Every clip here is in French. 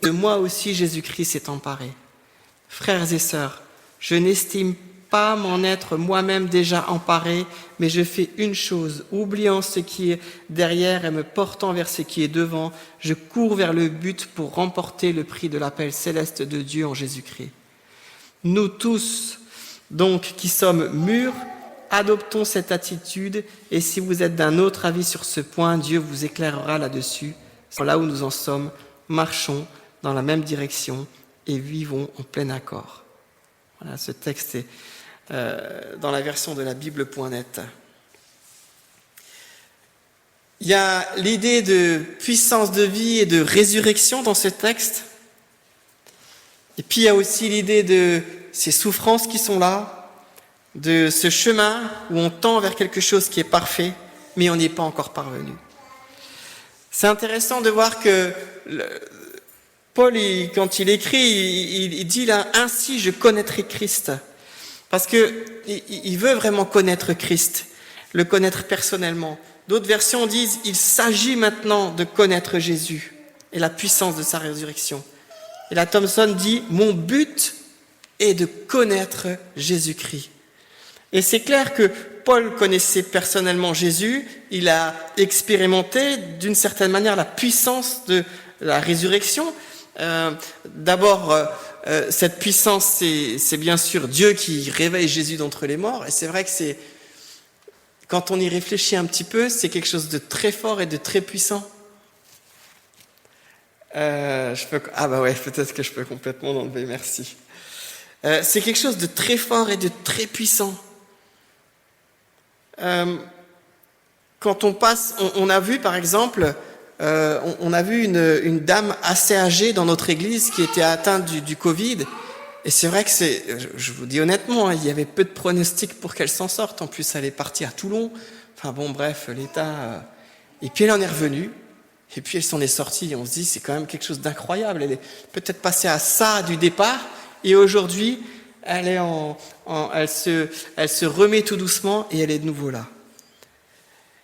De moi aussi Jésus-Christ s'est emparé. Frères et sœurs, je n'estime pas m'en être moi-même déjà emparé, mais je fais une chose, oubliant ce qui est derrière et me portant vers ce qui est devant, je cours vers le but pour remporter le prix de l'appel céleste de Dieu en Jésus-Christ. Nous tous, donc, qui sommes mûrs, adoptons cette attitude, et si vous êtes d'un autre avis sur ce point, Dieu vous éclairera là-dessus. Là où nous en sommes, marchons dans la même direction et vivons en plein accord. Voilà, ce texte est dans la version de la Bible.net. Il y a l'idée de puissance de vie et de résurrection dans ce texte. Et puis il y a aussi l'idée de ces souffrances qui sont là, de ce chemin où on tend vers quelque chose qui est parfait, mais on n'y est pas encore parvenu. C'est intéressant de voir que Paul, quand il écrit, il dit là, ainsi je connaîtrai Christ. Parce qu'il veut vraiment connaître Christ, le connaître personnellement. D'autres versions disent, il s'agit maintenant de connaître Jésus et la puissance de sa résurrection. Et là, Thompson dit, mon but est de connaître Jésus-Christ. Et c'est clair que Paul connaissait personnellement Jésus, il a expérimenté d'une certaine manière la puissance de la résurrection. D'abord, cette puissance, c'est bien sûr Dieu qui réveille Jésus d'entre les morts. Et c'est vrai que quand on y réfléchit un petit peu, c'est quelque chose de très fort et de très puissant. Peut-être que je peux complètement l'enlever, merci. C'est quelque chose de très fort et de très puissant. Quand on passe, on a vu par exemple, on a vu une dame assez âgée dans notre église qui était atteinte du Covid, et c'est vrai que je vous dis honnêtement, il y avait peu de pronostics pour qu'elle s'en sorte. En plus, elle est partie à Toulon. Enfin bon, bref, l'État. Et puis elle en est revenue, et puis elle s'en est sortie. Et on se dit, c'est quand même quelque chose d'incroyable. Elle est peut-être passée à ça du départ, et aujourd'hui, elle se remet tout doucement et elle est de nouveau là.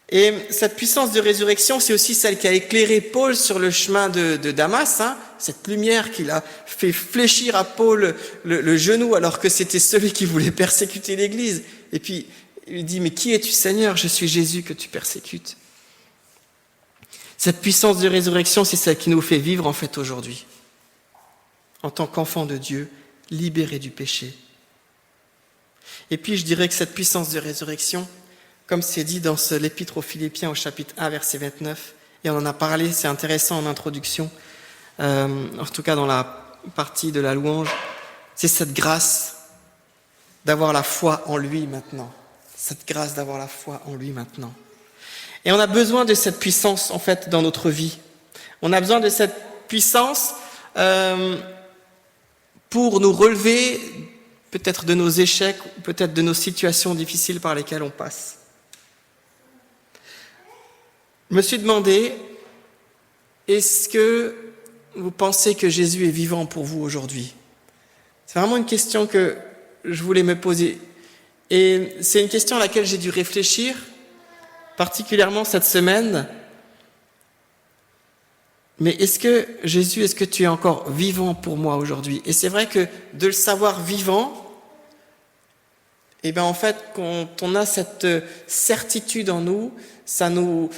Et cette puissance de résurrection, c'est aussi celle qui a éclairé Paul sur le chemin de Damas, cette lumière qui l'a fait fléchir à Paul le genou alors que c'était celui qui voulait persécuter l'Église. Et puis il lui dit, mais qui es-tu Seigneur? Je suis Jésus que tu persécutes. Cette puissance de résurrection, c'est celle qui nous fait vivre en fait aujourd'hui, en tant qu'enfants de Dieu, libérés du péché. Et puis je dirais que cette puissance de résurrection, comme c'est dit dans l'épître aux Philippiens au chapitre 1, verset 29, et on en a parlé, c'est intéressant en introduction, en tout cas dans la partie de la louange, c'est cette grâce d'avoir la foi en lui maintenant. Cette grâce d'avoir la foi en lui maintenant. Et on a besoin de cette puissance en fait dans notre vie. On a besoin de cette puissance pour nous relever peut-être de nos échecs, ou peut-être de nos situations difficiles par lesquelles on passe. Je me suis demandé, est-ce que vous pensez que Jésus est vivant pour vous aujourd'hui? C'est vraiment une question que je voulais me poser. Et c'est une question à laquelle j'ai dû réfléchir, particulièrement cette semaine. Mais est-ce que Jésus, est-ce que tu es encore vivant pour moi aujourd'hui? Et c'est vrai que de le savoir vivant, et bien en fait, quand on a cette certitude en nous, ça nous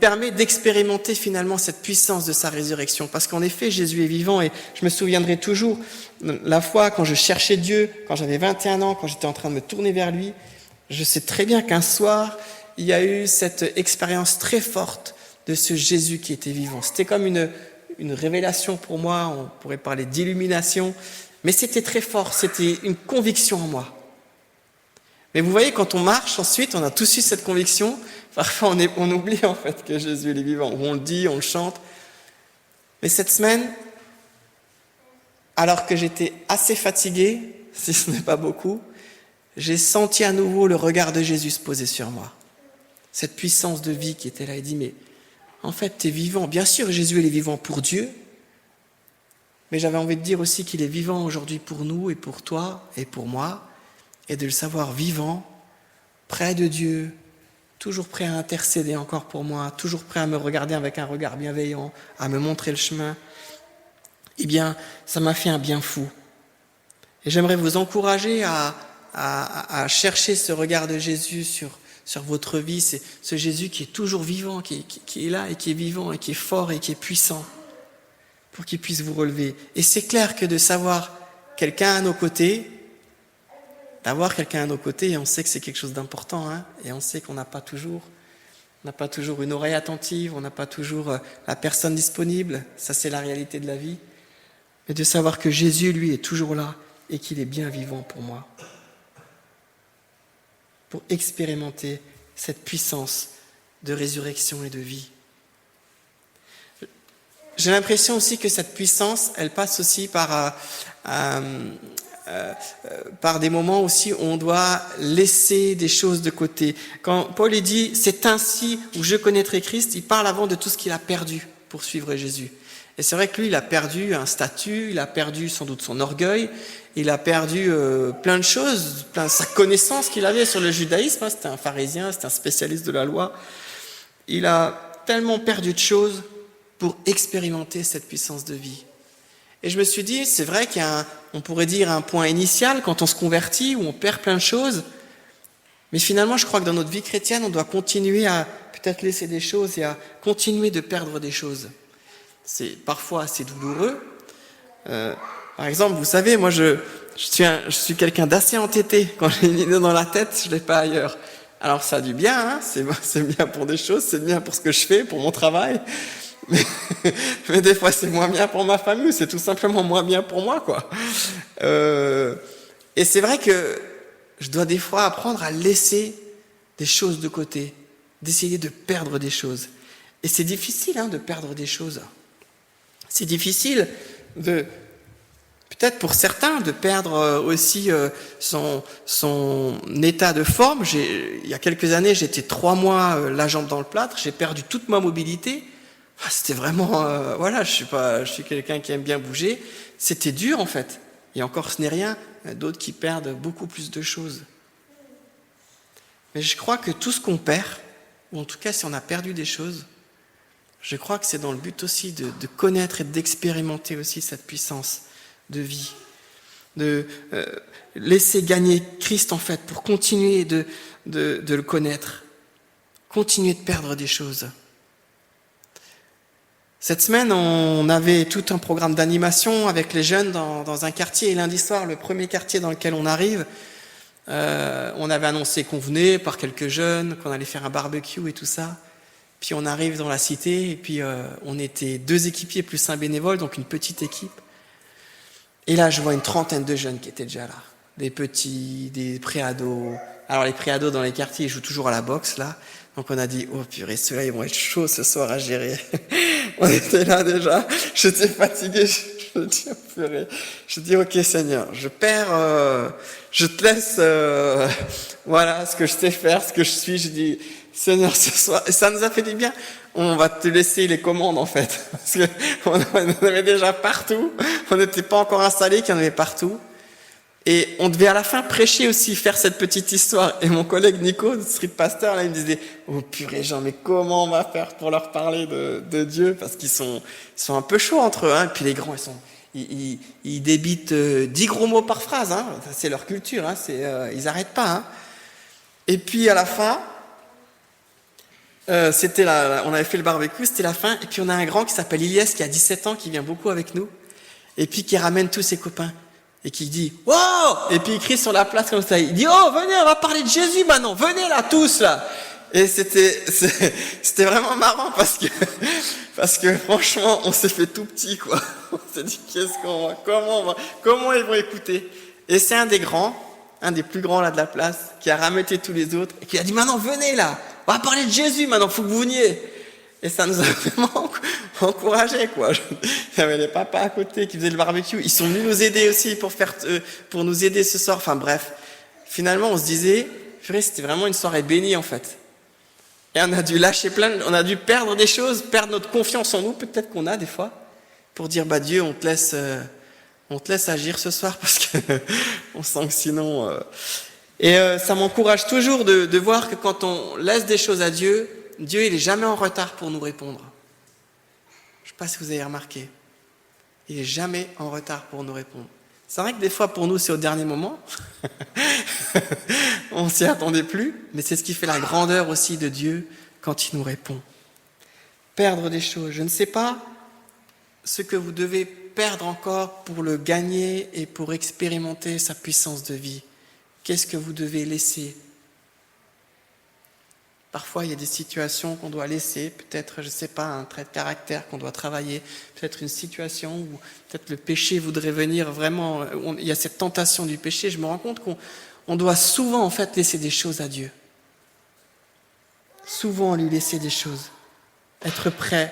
permet d'expérimenter finalement cette puissance de sa résurrection. Parce qu'en effet, Jésus est vivant, et je me souviendrai toujours la fois quand je cherchais Dieu, quand j'avais 21 ans, quand j'étais en train de me tourner vers lui, je sais très bien qu'un soir, il y a eu cette expérience très forte de ce Jésus qui était vivant. C'était comme une révélation pour moi, on pourrait parler d'illumination, mais c'était très fort, c'était une conviction en moi. Mais vous voyez, quand on marche ensuite, on a tous eu cette conviction, parfois on oublie en fait que Jésus est vivant, on le dit, on le chante. Mais cette semaine, alors que j'étais assez fatigué, si ce n'est pas beaucoup, j'ai senti à nouveau le regard de Jésus se poser sur moi. Cette puissance de vie qui était là, il dit, mais en fait, tu es vivant. Bien sûr, Jésus, il est vivant pour Dieu, mais j'avais envie de dire aussi qu'il est vivant aujourd'hui pour nous et pour toi et pour moi, et de le savoir vivant, près de Dieu, toujours prêt à intercéder encore pour moi, toujours prêt à me regarder avec un regard bienveillant, à me montrer le chemin. eh bien, ça m'a fait un bien fou. Et j'aimerais vous encourager à chercher ce regard de Jésus sur votre vie, c'est ce Jésus qui est toujours vivant, qui est là et qui est vivant et qui est fort et qui est puissant, pour qu'il puisse vous relever. Et c'est clair que de savoir quelqu'un à nos côtés, d'avoir quelqu'un à nos côtés, et on sait que c'est quelque chose d'important, hein, et on sait qu'on n'a pas toujours une oreille attentive, on n'a pas toujours la personne disponible, ça c'est la réalité de la vie, mais de savoir que Jésus, lui, est toujours là et qu'il est bien vivant pour moi, pour expérimenter cette puissance de résurrection et de vie. J'ai l'impression aussi que cette puissance, elle passe aussi par des moments aussi où on doit laisser des choses de côté. Quand Paul dit « c'est ainsi où je connaîtrai Christ », il parle avant de tout ce qu'il a perdu pour suivre Jésus. Et c'est vrai que lui, il a perdu un statut, il a perdu sans doute son orgueil, il a perdu plein de choses, sa connaissance qu'il avait sur le judaïsme, hein, c'était un pharisien, c'était un spécialiste de la loi. Il a tellement perdu de choses pour expérimenter cette puissance de vie. Et je me suis dit, c'est vrai qu'il y a on pourrait dire un point initial quand on se convertit, où on perd plein de choses, mais finalement je crois que dans notre vie chrétienne, on doit continuer à peut-être laisser des choses et à continuer de perdre des choses. C'est parfois assez douloureux. Par exemple, vous savez, moi je suis quelqu'un d'assez entêté. Quand j'ai une idée dans la tête, je ne l'ai pas ailleurs. Alors ça a du bien, hein, c'est bien pour des choses, c'est bien pour ce que je fais, pour mon travail. Mais des fois c'est moins bien pour ma famille, c'est tout simplement moins bien pour moi, quoi. Et c'est vrai que je dois des fois apprendre à laisser des choses de côté, d'essayer de perdre des choses. Et c'est difficile, hein, de perdre des choses. C'est difficile peut-être pour certains de perdre aussi son état de forme. Il y a quelques années, j'étais 3 mois la jambe dans le plâtre, j'ai perdu toute ma mobilité. C'était vraiment, je suis quelqu'un qui aime bien bouger. C'était dur en fait. Et encore, ce n'est rien. Il y a d'autres qui perdent beaucoup plus de choses. Mais je crois que tout ce qu'on perd, ou en tout cas si on a perdu des choses, je crois que c'est dans le but aussi de connaître et d'expérimenter aussi cette puissance de vie. De laisser gagner Christ en fait, pour continuer de le connaître. Continuer de perdre des choses. Cette semaine, on avait tout un programme d'animation avec les jeunes dans un quartier. Et lundi soir, le premier quartier dans lequel on arrive, on avait annoncé qu'on venait par quelques jeunes, qu'on allait faire un barbecue et tout ça. Puis on arrive dans la cité et puis on était 2 équipiers plus un bénévole, donc une petite équipe. Et là, je vois une trentaine de jeunes qui étaient déjà là. Des petits, des préados. Alors les préados dans les quartiers, ils jouent toujours à la boxe là. Donc on a dit, oh purée, ceux-là, ils vont être chauds ce soir à gérer. On était là déjà, j'étais fatigué, je dis, oh purée. Je dis, ok Seigneur, je te laisse, voilà, ce que je sais faire, ce que je suis. Je dis, Seigneur, ce soir, et ça nous a fait du bien. On va te laisser les commandes en fait, parce qu'on en avait déjà partout, on n'était pas encore installés, qu'il y en avait partout. Et on devait à la fin prêcher aussi, faire cette petite histoire. Et mon collègue Nico, le street pasteur, là, il me disait, oh purée Jean, mais comment on va faire pour leur parler de Dieu? Parce qu'ils sont un peu chauds entre eux, hein. Et puis les grands, ils débitent 10 gros mots par phrase, hein. C'est leur culture, hein. Ils arrêtent pas, hein. Et puis à la fin, on avait fait le barbecue, c'était la fin. Et puis on a un grand qui s'appelle Ilyes, qui a 17 ans, qui vient beaucoup avec nous. Et puis qui ramène tous ses copains. Et qui dit « Wow !» Et puis il crie sur la place comme ça. Il dit « Oh, venez, on va parler de Jésus maintenant. Venez là, tous là !» Et c'était vraiment marrant parce que franchement, on s'est fait tout petit, quoi. On s'est dit comment ils vont écouter? Et c'est un des plus grands là de la place, qui a rameuté tous les autres et qui a dit « Maintenant, venez là. On va parler de Jésus maintenant, faut que vous veniez. » Et ça nous a vraiment encouragés, quoi. Il y avait les papas à côté qui faisaient le barbecue. Ils sont venus nous aider aussi pour nous aider ce soir. Enfin bref, finalement on se disait, c'était vraiment une soirée bénie en fait. Et on a dû on a dû perdre des choses, perdre notre confiance en nous, peut-être qu'on a des fois, pour dire bah Dieu, on te laisse agir ce soir parce que on sent que sinon. Et ça m'encourage toujours de voir que quand on laisse des choses à Dieu, Dieu il est jamais en retard pour nous répondre. Je ne sais pas si vous avez remarqué. Il n'est jamais en retard pour nous répondre. C'est vrai que des fois, pour nous, c'est au dernier moment. On ne s'y attendait plus, mais c'est ce qui fait la grandeur aussi de Dieu quand il nous répond. Perdre des choses. Je ne sais pas ce que vous devez perdre encore pour le gagner et pour expérimenter sa puissance de vie. Qu'est-ce que vous devez laisser ? Parfois, il y a des situations qu'on doit laisser, peut-être, je ne sais pas, un trait de caractère qu'on doit travailler, peut-être une situation où peut-être le péché voudrait venir vraiment, il y a cette tentation du péché. Je me rends compte qu'on doit souvent, en fait, laisser des choses à Dieu. Souvent, lui laisser des choses. Être prêt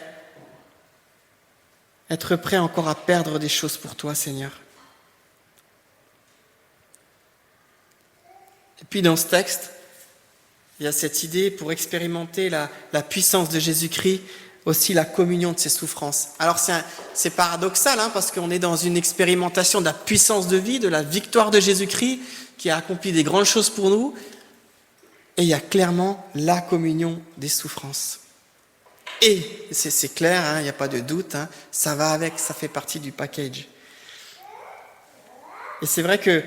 encore à perdre des choses pour toi, Seigneur. Et puis, dans ce texte, il y a cette idée pour expérimenter la puissance de Jésus-Christ, aussi la communion de ses souffrances. Alors c'est paradoxal, parce qu'on est dans une expérimentation de la puissance de vie, de la victoire de Jésus-Christ, qui a accompli des grandes choses pour nous, et il y a clairement la communion des souffrances. Et, c'est clair, il n'y a pas de doute, ça va avec, ça fait partie du package. Et c'est vrai que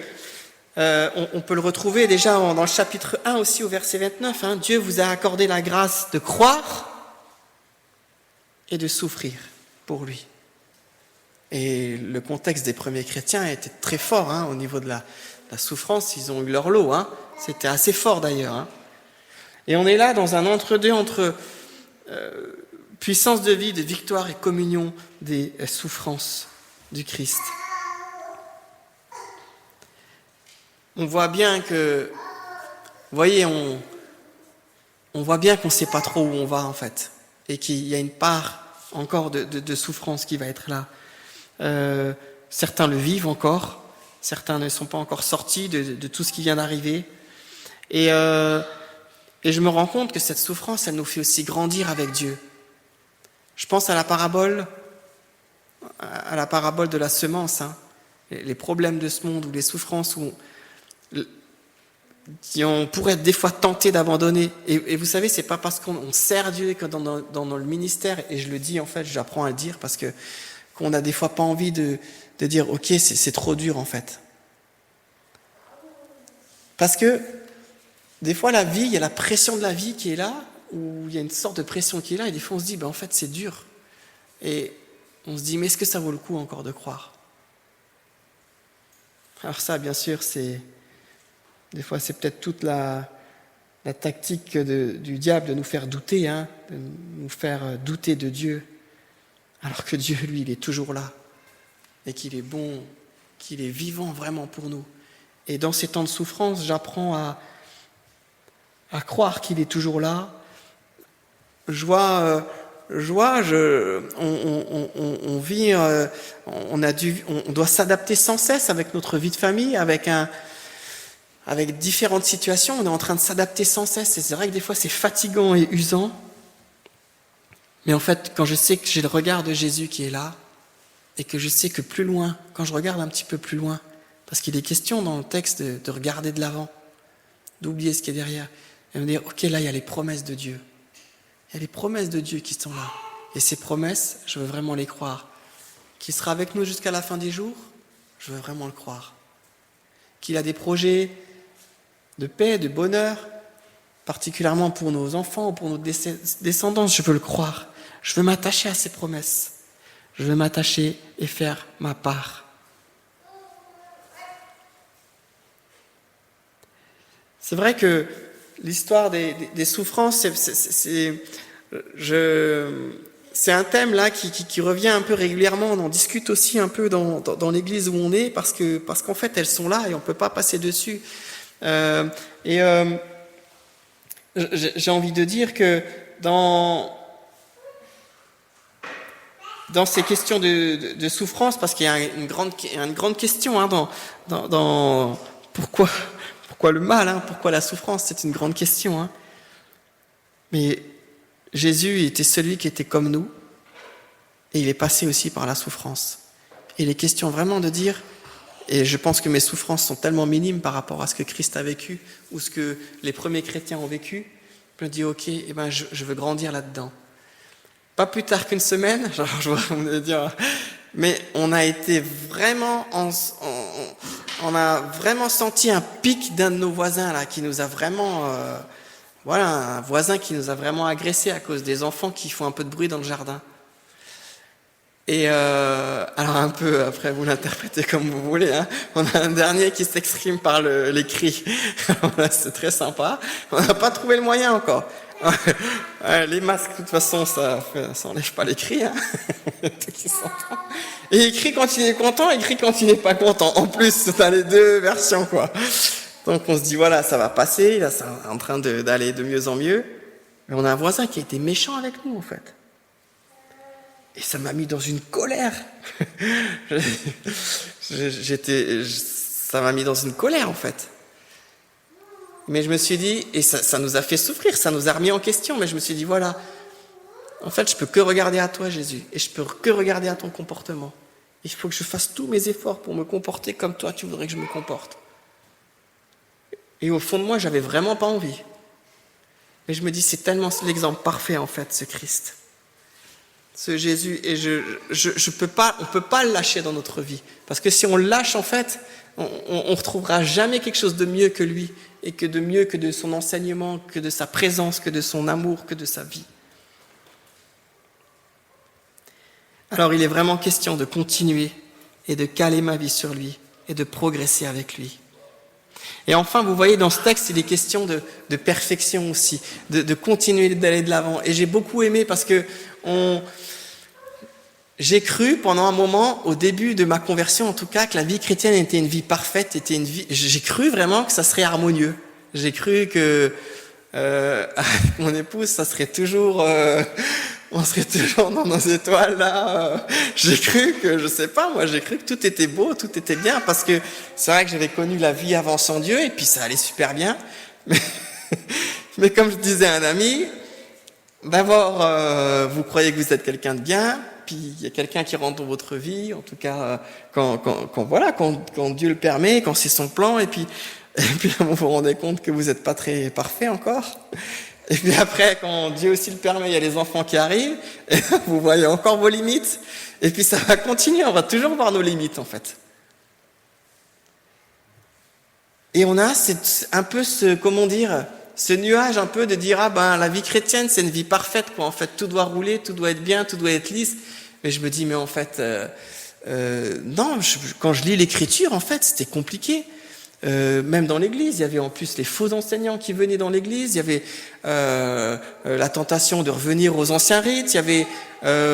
on peut le retrouver déjà dans le chapitre 1 aussi au verset 29. Dieu vous a accordé la grâce de croire et de souffrir pour lui. Et le contexte des premiers chrétiens était très fort au niveau de la souffrance. Ils ont eu leur lot. C'était assez fort d'ailleurs. Et on est là dans un entre-deux entre puissance de vie, de victoire et communion des souffrances du Christ. On voit bien que, vous voyez, on voit bien qu'on ne sait pas trop où on va en fait, et qu'il y a une part encore de souffrance qui va être là. Certains le vivent encore, certains ne sont pas encore sortis de tout ce qui vient d'arriver, et je me rends compte que cette souffrance, elle nous fait aussi grandir avec Dieu. Je pense à la parabole de la semence, les problèmes de ce monde ou les souffrances où on pourrait être des fois tenté d'abandonner. Et vous savez, c'est pas parce qu'on sert Dieu que dans le ministère, et je le dis en fait, j'apprends à le dire parce que qu'on a des fois pas envie de dire ok, c'est trop dur en fait. Parce que des fois la vie, il y a la pression de la vie qui est là, ou il y a une sorte de pression qui est là, et des fois on se dit en fait c'est dur. Et on se dit mais est-ce que ça vaut le coup encore de croire ? Alors ça, bien sûr, des fois, c'est peut-être toute la tactique du diable de nous faire douter, de nous faire douter de Dieu, alors que Dieu, lui, il est toujours là, et qu'il est bon, qu'il est vivant vraiment pour nous. Et dans ces temps de souffrance, j'apprends à croire qu'il est toujours là. On vit, on doit s'adapter sans cesse avec notre vie de famille, avec différentes situations, on est en train de s'adapter sans cesse, et c'est vrai que des fois c'est fatigant et usant, mais en fait quand je sais que j'ai le regard de Jésus qui est là, et que je sais que plus loin, quand je regarde un petit peu plus loin, parce qu'il est question dans le texte de regarder de l'avant, d'oublier ce qui est derrière, et me dire ok, là il y a les promesses de Dieu, il y a les promesses de Dieu qui sont là, et ces promesses, je veux vraiment les croire, qu'il sera avec nous jusqu'à la fin des jours, je veux vraiment le croire, qu'il a des projets de paix, de bonheur, particulièrement pour nos enfants ou pour nos descendants, je veux le croire. Je veux m'attacher à ces promesses. Je veux m'attacher et faire ma part. C'est vrai que l'histoire des souffrances, c'est un thème là qui revient un peu régulièrement. On en discute aussi un peu dans l'église où on est parce qu'en fait elles sont là et on ne peut pas passer dessus. J'ai envie de dire que dans ces questions de souffrance, parce qu'il y a une grande question dans pourquoi le mal, pourquoi la souffrance, c'est une grande question. Mais Jésus était celui qui était comme nous, et il est passé aussi par la souffrance. Et il est question vraiment de dire, et je pense que mes souffrances sont tellement minimes par rapport à ce que Christ a vécu, ou ce que les premiers chrétiens ont vécu, je me dis ok, je veux grandir là-dedans. Pas plus tard qu'une semaine, je vais me dire, Mais on a été vraiment, on a vraiment senti un pic d'un de nos voisins là, qui nous a vraiment, voilà, un voisin qui nous a vraiment agressé à cause des enfants qui font un peu de bruit dans le jardin. Et alors un peu, après vous l'interprétez comme vous voulez, hein. On a un dernier qui s'exprime par les cris. C'est très sympa. On n'a pas trouvé le moyen encore. Les masques, de toute façon, ça enlève pas les cris. Hein. Et il crie quand il est content, il crie quand il n'est pas content. En plus, c'est les deux versions, quoi. Donc on se dit, voilà, ça va passer, là, c'est en train d'aller de mieux en mieux. Mais on a un voisin qui a été méchant avec nous, en fait. Et ça m'a mis dans une colère. Ça m'a mis dans une colère, en fait. Mais je me suis dit, et ça nous a fait souffrir, ça nous a remis en question, mais je me suis dit, voilà, en fait, je peux que regarder à toi, Jésus, et je peux que regarder à ton comportement. Il faut que je fasse tous mes efforts pour me comporter comme toi, tu voudrais que je me comporte. Et au fond de moi, j'avais vraiment pas envie. Mais je me dis, c'est tellement l'exemple parfait, en fait, ce Christ. Ce Jésus, et on peut pas le lâcher dans notre vie. Parce que si on le lâche, en fait, on retrouvera jamais quelque chose de mieux que lui, et que de mieux que de son enseignement, que de sa présence, que de son amour, que de sa vie. Alors il est vraiment question de continuer et de caler ma vie sur lui et de progresser avec lui. Et enfin, vous voyez, dans ce texte, il est question de perfection aussi, de continuer d'aller de l'avant. Et j'ai beaucoup aimé parce que j'ai cru pendant un moment, au début de ma conversion en tout cas, que la vie chrétienne était une vie parfaite, j'ai cru vraiment que ça serait harmonieux. J'ai cru que avec mon épouse, ça serait toujours, on serait toujours dans nos étoiles là. J'ai cru que, je sais pas, moi j'ai cru que tout était beau, tout était bien, parce que c'est vrai que j'avais connu la vie avant sans Dieu et puis ça allait super bien. Mais comme je disais à un ami, d'abord vous croyez que vous êtes quelqu'un de bien, puis il y a quelqu'un qui rentre dans votre vie, en tout cas quand Dieu le permet, quand c'est son plan, et puis vous vous rendez compte que vous n'êtes pas très parfait encore. Et puis après, quand Dieu aussi le permet, il y a les enfants qui arrivent, et vous voyez encore vos limites, et puis ça va continuer, on va toujours voir nos limites en fait. Et on a un peu ce nuage un peu de dire, la vie chrétienne c'est une vie parfaite, quoi. En fait, tout doit rouler, tout doit être bien, tout doit être lisse. Mais je me dis, mais en fait, non, quand je lis l'écriture, en fait, c'était compliqué. Même dans l'église, il y avait en plus les faux enseignants qui venaient dans l'église, il y avait la tentation de revenir aux anciens rites, il y avait,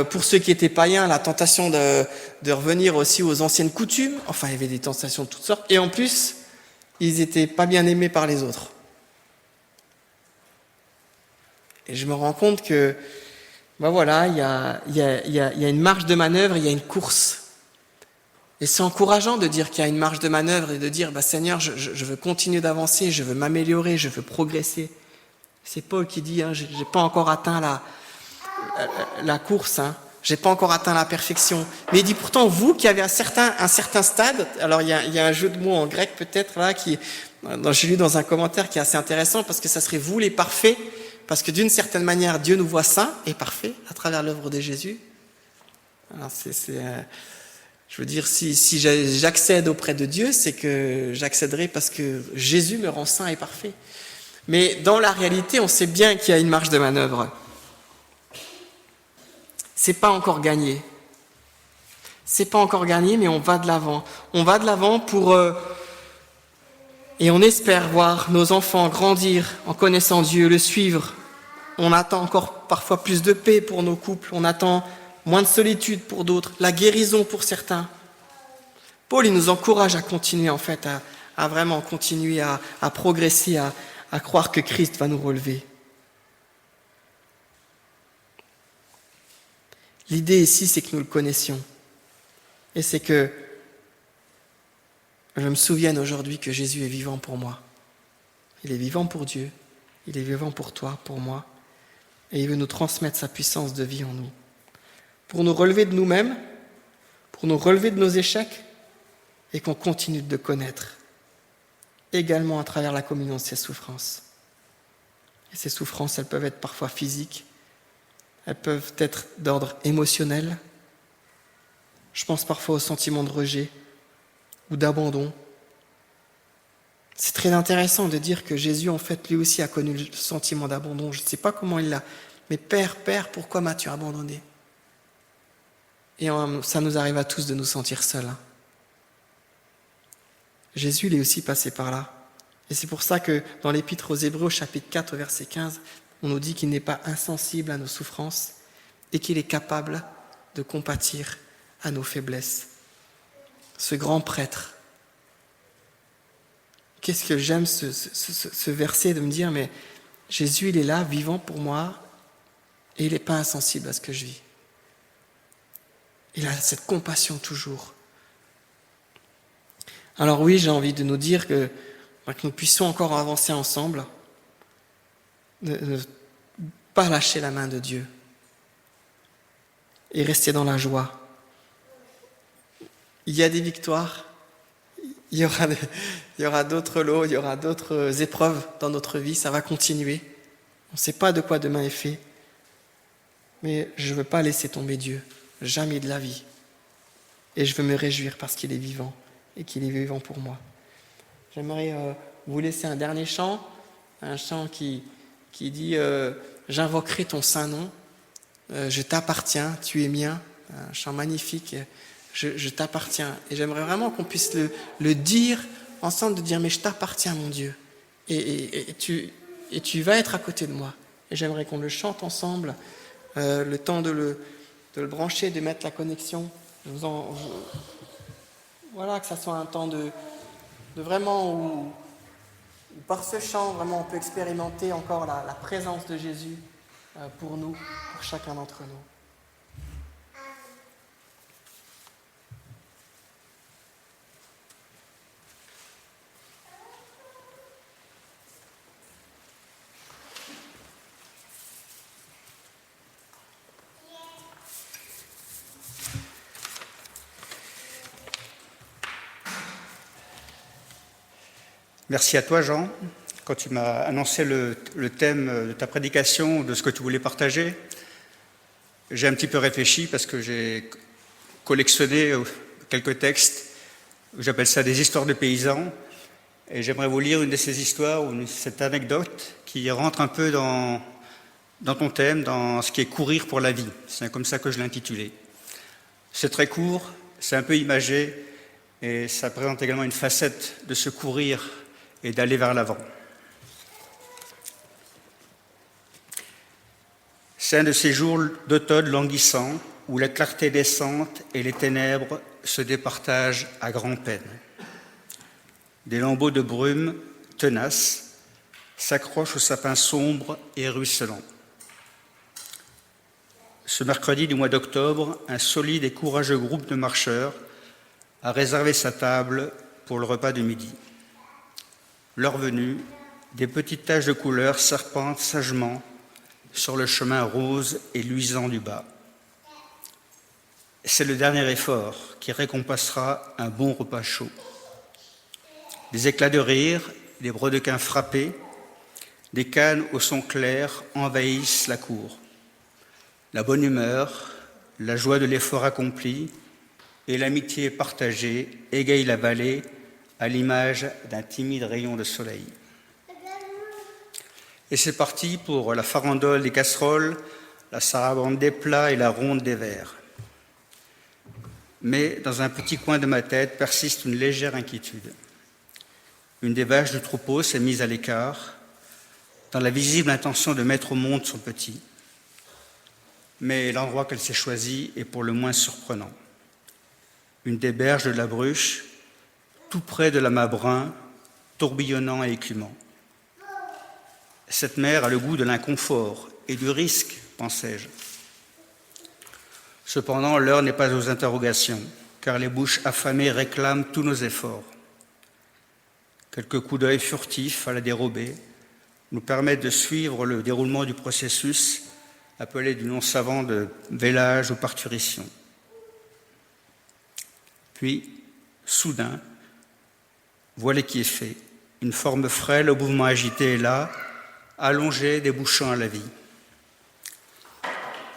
pour ceux qui étaient païens, la tentation de revenir aussi aux anciennes coutumes. Enfin, il y avait des tentations de toutes sortes. Et en plus, ils étaient pas bien aimés par les autres. Et je me rends compte que, voilà, il y a une marge de manœuvre, il y a une course. Et c'est encourageant de dire qu'il y a une marge de manœuvre et de dire, Seigneur, je veux continuer d'avancer, je veux m'améliorer, je veux progresser. C'est Paul qui dit, j'ai pas encore atteint la course, j'ai pas encore atteint la perfection. Mais il dit pourtant, vous qui avez un certain stade, alors il y a un jeu de mots en grec peut-être là, j'ai lu dans un commentaire qui est assez intéressant, parce que ça serait vous les parfaits, parce que d'une certaine manière, Dieu nous voit saints et parfaits à travers l'œuvre de Jésus. Alors je veux dire, si j'accède auprès de Dieu, c'est que j'accéderai parce que Jésus me rend saint et parfait. Mais dans la réalité, on sait bien qu'il y a une marge de manœuvre. C'est pas encore gagné. C'est pas encore gagné, mais on va de l'avant. On va de l'avant et on espère voir nos enfants grandir en connaissant Dieu, le suivre. On attend encore parfois plus de paix pour nos couples. On attend moins de solitude pour d'autres, la guérison pour certains. Paul, il nous encourage à continuer, en fait, à vraiment continuer à progresser, à croire que Christ va nous relever. L'idée ici, c'est que nous le connaissions. Et c'est que je me souvienne aujourd'hui que Jésus est vivant pour moi. Il est vivant pour Dieu. Il est vivant pour toi, pour moi. Et il veut nous transmettre sa puissance de vie en nous. Pour nous relever de nous-mêmes, pour nous relever de nos échecs, et qu'on continue de le connaître, également à travers la communion de ses souffrances. Et ces souffrances, elles peuvent être parfois physiques, elles peuvent être d'ordre émotionnel, Je pense parfois au sentiment de rejet ou d'abandon. C'est très intéressant de dire que Jésus, en fait, lui aussi a connu le sentiment d'abandon. Je ne sais pas comment il l'a. Mais Père, pourquoi m'as-tu abandonné? Et ça nous arrive à tous de nous sentir seuls. Jésus, il est aussi passé par là. Et c'est pour ça que dans l'Épître aux Hébreux, au chapitre 4, verset 15, on nous dit qu'il n'est pas insensible à nos souffrances et qu'il est capable de compatir à nos faiblesses. Ce grand prêtre. Qu'est-ce que j'aime ce verset de me dire, mais Jésus, il est là, vivant pour moi, et il n'est pas insensible à ce que je vis. Il a cette compassion toujours. Alors oui, j'ai envie de nous dire que nous puissions encore avancer ensemble, ne pas lâcher la main de Dieu et rester dans la joie. Il y a des victoires, il y aura d'autres lots, il y aura d'autres épreuves dans notre vie, ça va continuer. On ne sait pas de quoi demain est fait, mais je ne veux pas laisser tomber Dieu, jamais de la vie. Et je veux me réjouir parce qu'il est vivant et qu'il est vivant pour moi. J'aimerais vous laisser un dernier chant, un chant qui dit « J'invoquerai ton saint nom, je t'appartiens, tu es mien », un chant magnifique, je t'appartiens. Et j'aimerais vraiment qu'on puisse le dire ensemble, de dire « Mais je t'appartiens, mon Dieu, et tu vas être à côté de moi ». Et j'aimerais qu'on le chante ensemble, le temps de le brancher, de mettre la connexion. Voilà, que ça soit un temps de vraiment où par ce chant, vraiment, on peut expérimenter encore la présence de Jésus pour nous, pour chacun d'entre nous. Merci à toi, Jean. Quand tu m'as annoncé le thème de ta prédication, de ce que tu voulais partager, j'ai un petit peu réfléchi parce que j'ai collectionné quelques textes, j'appelle ça des histoires de paysans, et j'aimerais vous lire une de ces histoires, ou cette anecdote qui rentre un peu dans ton thème, dans ce qui est courir pour la vie. C'est comme ça que je l'ai intitulé. C'est très court, c'est un peu imagé, et ça présente également une facette de ce courir et d'aller vers l'avant. C'est un de ces jours d'automne languissants où la clarté descente et les ténèbres se départagent à grand-peine. Des lambeaux de brume tenaces s'accrochent aux sapins sombres et ruisselants. Ce mercredi du mois d'octobre, un solide et courageux groupe de marcheurs a réservé sa table pour le repas de midi. L'heure venue, des petites taches de couleur serpentent sagement sur le chemin rose et luisant du bas. C'est le dernier effort qui récompensera un bon repas chaud. Des éclats de rire, des brodequins frappés, des cannes au son clair envahissent la cour. La bonne humeur, la joie de l'effort accompli et l'amitié partagée égayent la vallée à l'image d'un timide rayon de soleil. Et c'est parti pour la farandole des casseroles, la sarabande des plats et la ronde des verres. Mais dans un petit coin de ma tête persiste une légère inquiétude. Une des vaches du troupeau s'est mise à l'écart, dans la visible intention de mettre au monde son petit. Mais l'endroit qu'elle s'est choisi est pour le moins surprenant. Une des berges de la Bruche, tout près de l'amas brun, tourbillonnant et écumant. Cette mer a le goût de l'inconfort et du risque, pensais-je. Cependant, l'heure n'est pas aux interrogations, car les bouches affamées réclament tous nos efforts. Quelques coups d'œil furtifs à la dérobée nous permettent de suivre le déroulement du processus appelé du nom savant de vélage ou parturition. Puis, soudain, voilà qui est fait. Une forme frêle au mouvement agité est là, allongée, débouchant à la vie.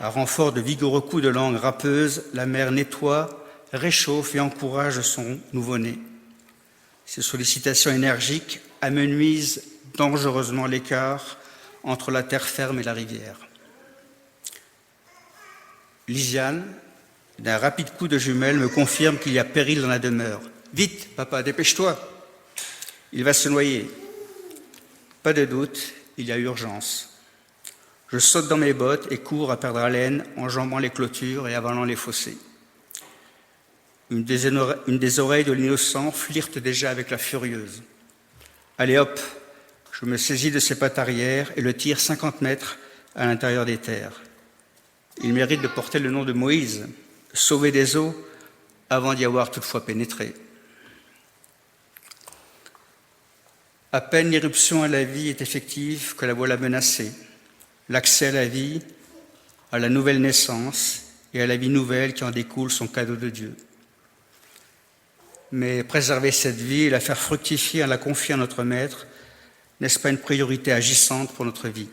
À renfort de vigoureux coups de langue râpeuse, la mer nettoie réchauffe et encourage son nouveau-né. Ces sollicitations énergiques amenuisent dangereusement l'écart entre la terre ferme et la rivière. Lisiane, d'un rapide coup de jumelle, me confirme qu'il y a péril dans la demeure. « Vite, papa, dépêche-toi, il va se noyer. » Pas de doute, il y a urgence. Je saute dans mes bottes et cours à perdre haleine, enjambant les clôtures et avalant les fossés. Une des oreilles de l'innocent flirte déjà avec la furieuse. Allez hop, je me saisis de ses pattes arrière et le tire 50 mètres à l'intérieur des terres. Il mérite de porter le nom de Moïse, sauvé des eaux avant d'y avoir toutefois pénétré. À peine l'irruption à la vie est effective que la voilà menacée. L'accès à la vie, à la nouvelle naissance et à la vie nouvelle qui en découle sont cadeaux de Dieu. Mais préserver cette vie et la faire fructifier en la confiant à notre Maître, n'est-ce pas une priorité agissante pour notre vie?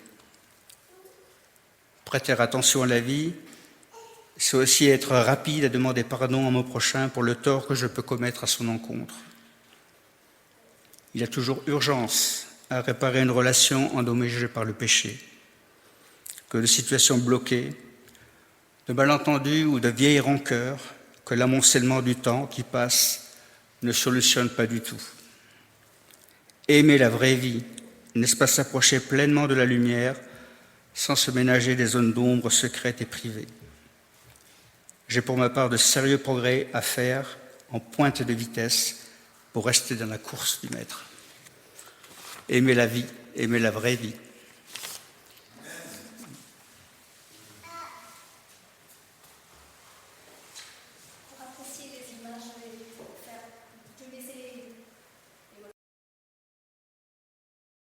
Prêter attention à la vie, c'est aussi être rapide à demander pardon à mon prochain pour le tort que je peux commettre à son encontre. Il y a toujours urgence à réparer une relation endommagée par le péché. Que de situations bloquées, de malentendus ou de vieilles rancœurs, que l'amoncellement du temps qui passe ne solutionne pas du tout. Aimer la vraie vie, n'est-ce pas s'approcher pleinement de la lumière sans se ménager des zones d'ombre secrètes et privées? J'ai pour ma part de sérieux progrès à faire en pointe de vitesse pour rester dans la course du Maître. Aimer la vie, aimer la vraie vie.